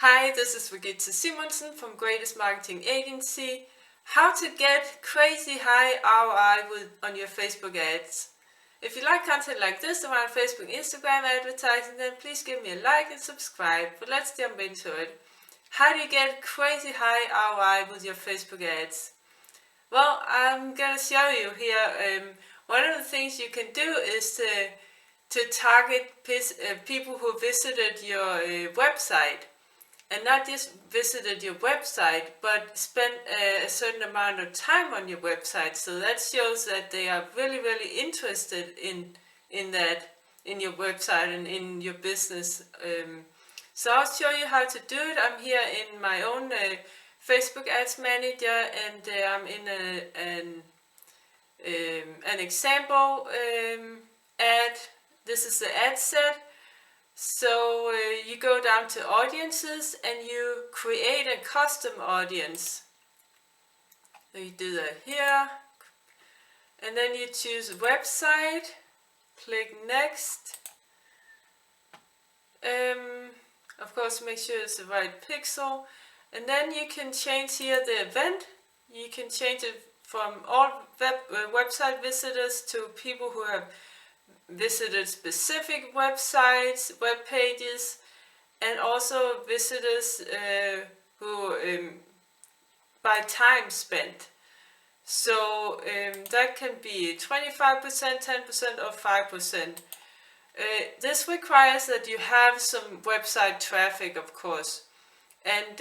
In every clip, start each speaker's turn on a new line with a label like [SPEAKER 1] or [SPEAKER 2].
[SPEAKER 1] Hi, this is Regitze from Greatest Marketing Agency. How to get crazy high ROI on your Facebook ads. If you like content like this around Facebook, Instagram advertising, then please give me a like and subscribe. But let's jump into it. How do you get crazy high ROI with your Facebook ads? Well, I'm going to show you here. One of the things you can do is to target people who visited your website. And not just visited your website, but spent a certain amount of time on your website. So that shows that they are really, really interested in your website and in your business. So I'll show you how to do it. I'm here in my own Facebook Ads Manager, and I'm in an example ad. This is the ad set. So you go down to audiences and you create a custom audience. So you do that here, and then you choose website, click next. Of course, make sure it's the right pixel, and then you can change here the event. You can change it from all website visitors to people who have visited specific websites, web pages, and also visitors who by time spent. So that can be 25%, 10%, or 5%. This requires that you have some website traffic, of course. And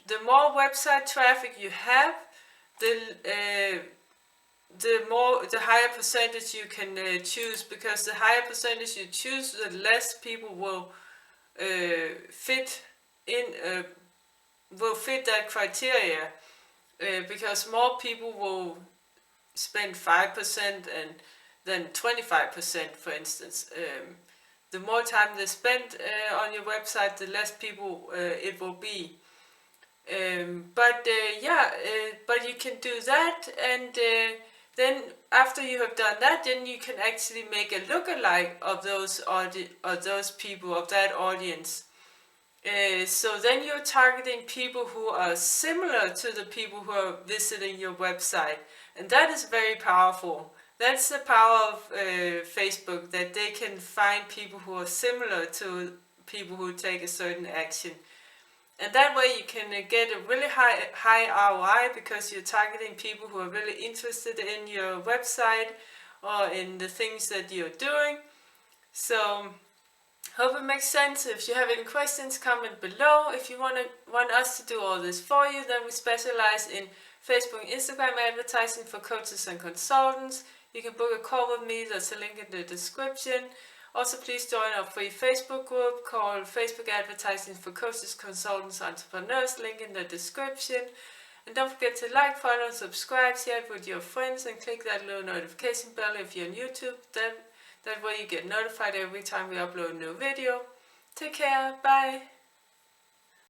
[SPEAKER 1] the more website traffic you have, the higher percentage you can choose, because the higher percentage you choose, the less people will fit that criteria, because more people will spend 5% and then 25%, for instance. The more time they spend on your website, the less people it will be. But you can do that, and then after you have done that, then you can actually make a lookalike of those people, of that audience. So then you're targeting people who are similar to the people who are visiting your website, and that is very powerful. That's the power of Facebook, that they can find people who are similar to people who take a certain action. And that way you can get a really high ROI, because you're targeting people who are really interested in your website or in the things that you're doing. So hope it makes sense. If you have any questions, comment below. If you want us to do all this for you, then we specialize in Facebook and Instagram advertising for coaches and consultants. You can book a call with me. There's a link in the description. Also, please join our free Facebook group called Facebook Advertising for Coaches, Consultants, Entrepreneurs, link in the description. And don't forget to like, follow, and subscribe, share it with your friends, and click that little notification bell if you're on YouTube. That way you get notified every time we upload a new video. Take care, bye!